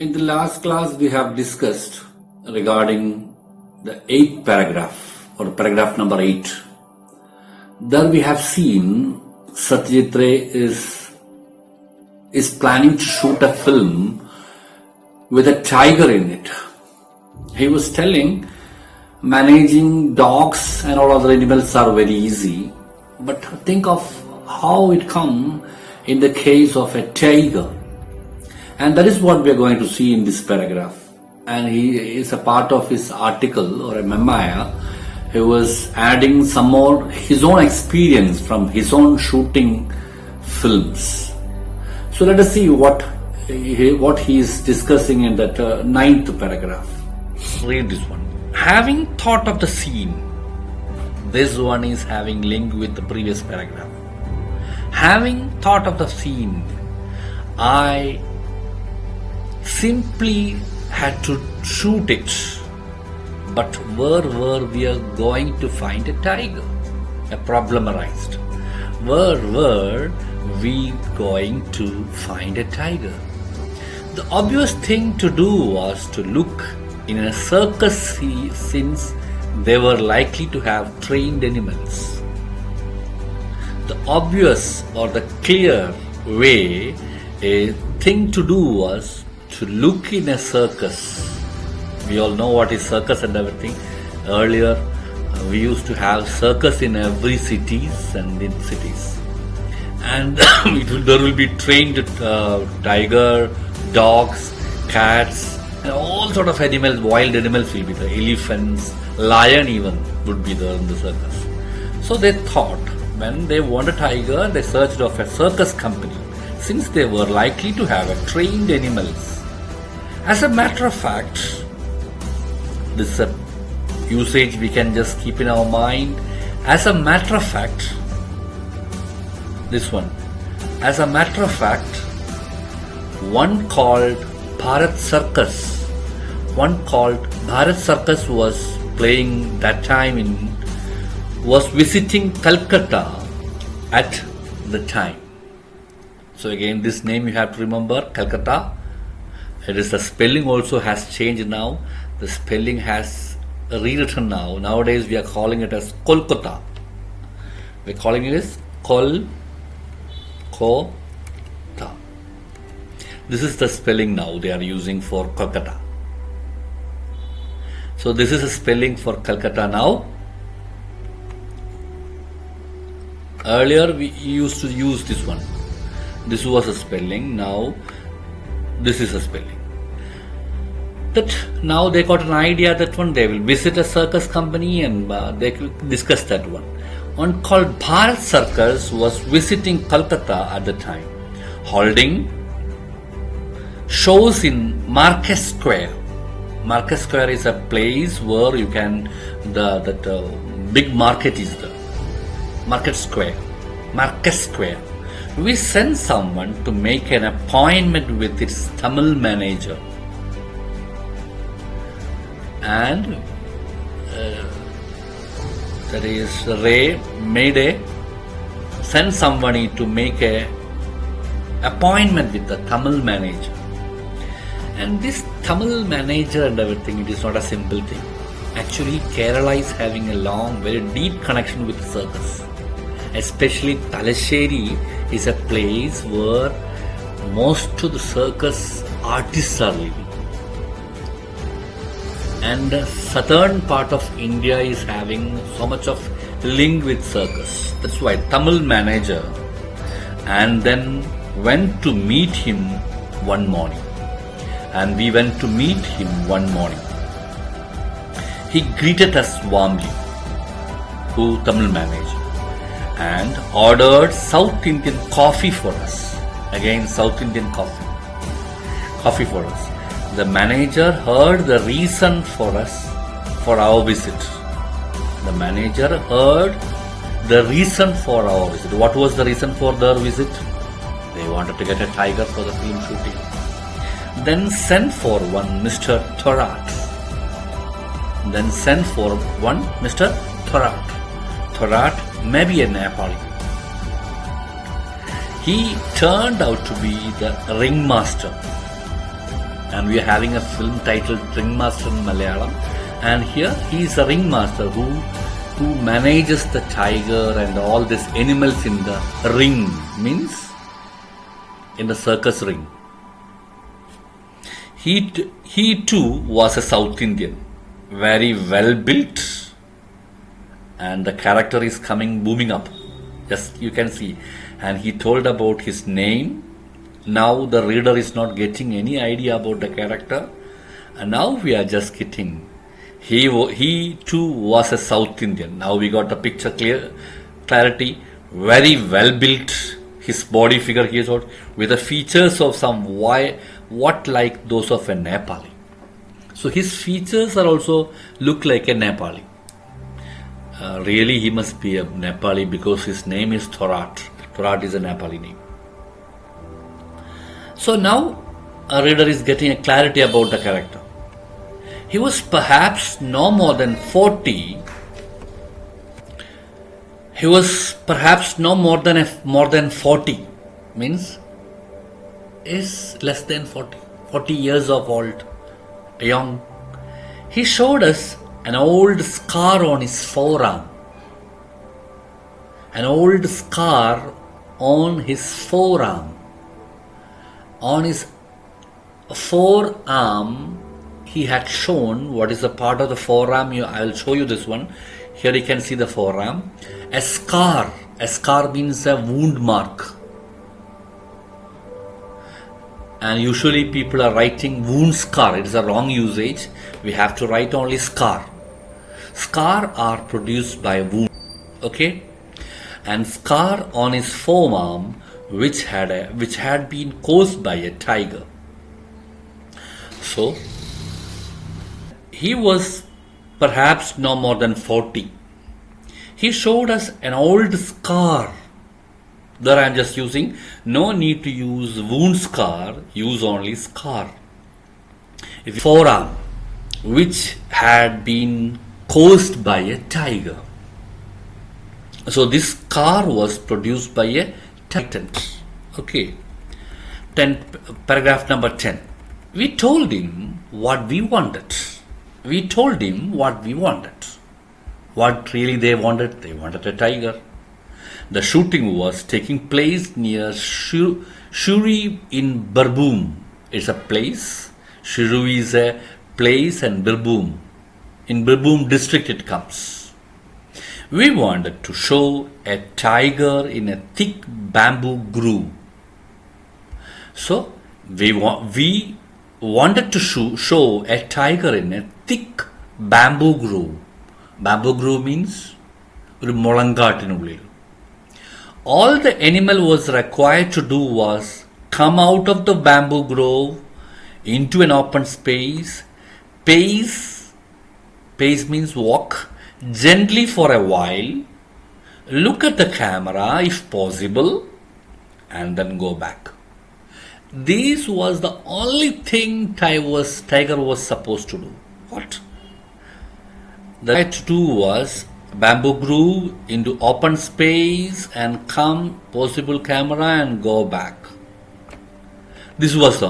In the last class, we have discussed regarding the 8th paragraph or paragraph number 8. There we have seen Sathyajith Ray is planning to shoot a film with a tiger in it. He was telling managing dogs and all other animals are very easy, but think of how it come in the case of a tiger. And that is what we are going to see in this paragraph. And he is a part of his article or a memoir. He was adding some more his own experience from his own shooting films. So let us see what he is discussing in that 9th paragraph. Read this one. Having thought of the scene, this one is having link with the previous paragraph. Having thought of the scene, I simply had to shoot it. But where were we going to find a tiger? A problem arose. Where were we going to find a tiger? The obvious thing to do was to look in a circus since they were likely to have trained animals. The obvious or the clear way a thing to do was to look in a circus. We all know what is circus and everything. Earlier, we used to have circus in every cities and in cities. And there will be trained tiger, dogs, cats, and all sort of animals, wild animals will be there. Elephants, lion even would be there in the circus. So they thought, when they want a tiger, they searched of a circus company, since they were likely to have a trained animals. As a matter of fact, this is a usage we can just keep in our mind. As a matter of fact, this one. As a matter of fact, one called Bharat Circus was playing that time was visiting Calcutta at the time. So again, this name you have to remember, Calcutta. It is the spelling also has changed now. The spelling has rewritten now. Nowadays we are calling it as Kolkata. We are calling it as Kolkata. This is the spelling now they are using for Kolkata. So this is a spelling for Calcutta now. Earlier we used to use this one. This was a spelling. Now this is a spelling. That now they got an idea that one they will visit a circus company and they will discuss that one. One called Bharat Circus was visiting Calcutta at the time, holding shows in Market Square. Market Square is a place where you can big market is there. Market Square. We sent someone to make an appointment with its Tamil manager. And that is Ray sent somebody to make a appointment with the Tamil manager. And this Tamil manager and everything, it is not a simple thing. Actually, Kerala is having a long, very deep connection with the circus. Especially Talasheri is a place where most of the circus artists are living. And the southern part of India is having so much of link with circus. That's why Tamil manager and then went to meet him one morning. And we went to meet him one morning. He greeted us warmly, Tamil manager, and ordered South Indian coffee for us. Again, South Indian coffee for us. The manager heard the reason for our visit. The manager heard the reason for our visit. What was the reason for their visit? They wanted to get a tiger for the film shooting. Then sent for one Mr. Thorat. Thorat may be a Nepali. He turned out to be the ringmaster. and we are having a film titled Ringmaster in Malayalam, and here he is a ringmaster who manages the tiger and all these animals in the ring, means in the circus ring. He too was a South Indian, very well built, and the character is coming booming up. Just you can see, and he told about his name. Now the reader is not getting any idea about the character, and now we are just getting. He too was a South Indian. Now we got the picture clarity. Very well built. His body figure he is out with the features of what like those of a Nepali. So his features are also look like a Nepali. Really he must be a Nepali because his name is Thorat. Thorat is a Nepali name. So now a reader is getting a clarity about the character. He was perhaps no more than 40. He was perhaps no more than 40, means is less than 40 years of old, young. He showed us an old scar on his forearm. An old scar on his forearm. On his forearm, he had shown what is the part of the forearm. I will show you this one. Here you can see the forearm. A scar. A scar means a wound mark. And usually people are writing wound scar. It is a wrong usage. We have to write only scar. Scar are produced by wound. Okay? And scar on his forearm which had been caused by a tiger. So he was perhaps no more than 40. He showed us an old scar. There I am just using, no need to use wound scar, use only scar. Forearm, which had been caused by a tiger. So this scar was produced by a titan. Okay. Paragraph number 10. We told him what we wanted. We told him what we wanted. What really they wanted? They wanted a tiger. The shooting was taking place near Shuri in Birbhum. It's a place. Shuri is a place, and Birbhum. In Birbhum district it comes. We wanted to show a tiger in a thick bamboo grove. So we wanted to show a tiger in a thick bamboo grove. Bamboo grove means ഒരു മുളങ്കാട്ടിനുള്ളിൽ. All the animal was required to do was come out of the bamboo grove into an open space, pace means walk, gently for a while, look at the camera if possible, and then go back. This was the only thing tiger was supposed to do. What? The right to do was bamboo grove into open space and come possible camera and go back. This was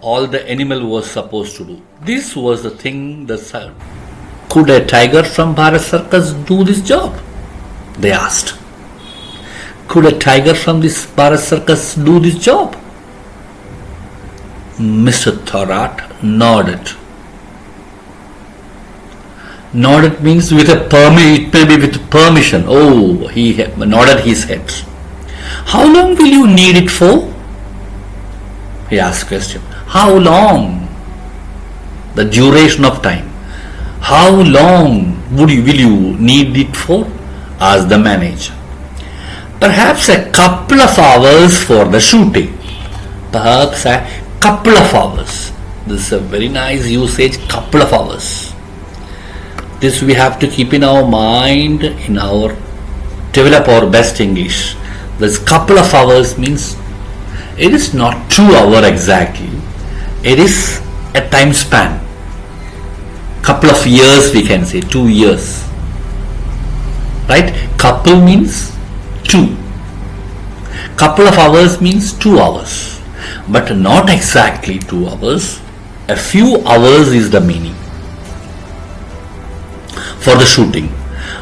all the animal was supposed to do. This was the thing that said, could a tiger from Bharat Circus do this job? They asked. Could a tiger from this Bharat Circus do this job? Mr. Thorat nodded. Nodded means with a permit, it may be with permission. Oh, he nodded his head. How long will you need it for? He asked question. How long? The duration of time. How long will you need it for? Asked the manager. Perhaps a couple of hours for the shooting. Perhaps a couple of hours. This is a very nice usage, couple of hours. This we have to keep in our mind, develop our best English. This couple of hours means it is not 2 hours exactly. It is a time span. Couple of years we can say, 2 years. Right? Couple means 2. Couple of hours means 2 hours. But not exactly 2 hours. A few hours is the meaning for the shooting.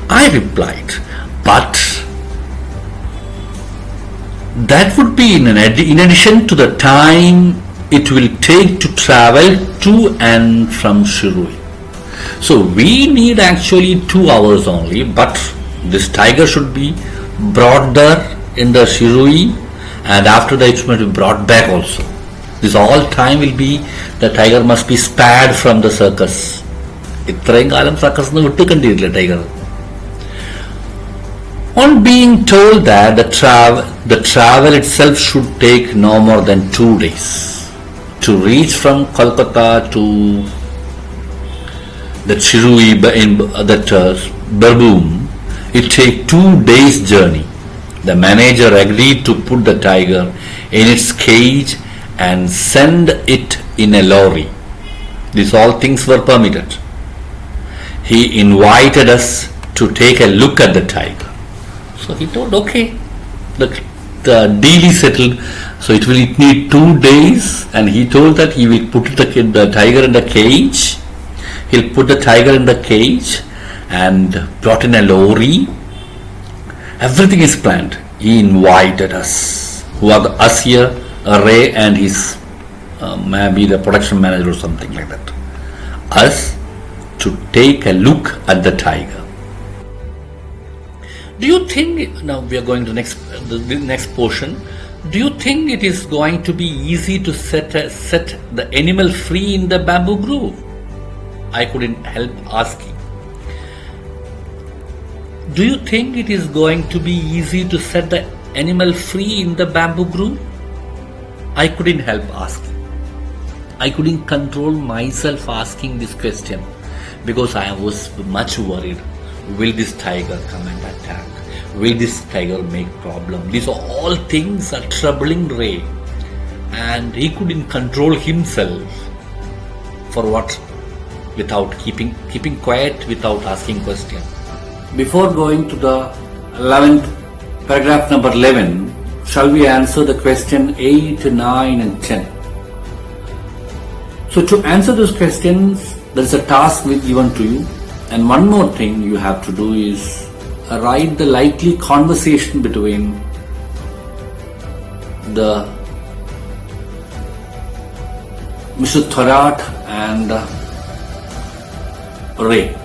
I replied, but that would be in addition to the time it will take to travel to and from Shirui. So we need actually 2 hours only, but this tiger should be brought there in the Shirui, and after that it must be brought back also. This all time will be, the tiger must be spared from the circus. ഇത്രയും കാലം circus വിട്ട് കണ്ടിട്ടില്ല tiger. On being told that the travel itself should take no more than 2 days. To reach from Kolkata to the Shirui in that Birboom, it take 2 days journey. The manager agreed to put the tiger in its cage and send it in a lorry. These all things were permitted. He invited us to take a look at the tiger. So he told, okay, the deal is settled. So it will need 2 days, and he told that he will put the tiger in the cage. He'll put the tiger in the cage and brought in a lorry. Everything is planned. He invited us, who are us here, Ray and his maybe the production manager or something like that, us to take a look at the tiger. Do you think, now we are going to the next portion, do you think it is going to be easy to set the animal free in the bamboo grove? I couldn't help asking. Do you think it is going to be easy to set the animal free in the bamboo grove? I couldn't help asking. I couldn't control myself asking this question, because I was much worried. Will this tiger come and attack? Will this tiger make problem? These all things are troubling Ray, and he couldn't control himself. For what? Without keeping quiet, without asking question. Before going to the 11th paragraph number 11, shall we answer the question 8, 9 and 10? So to answer those questions, there is a task given to you, and one more thing you have to do is write the likely conversation between the Mr. Thorat and Ray.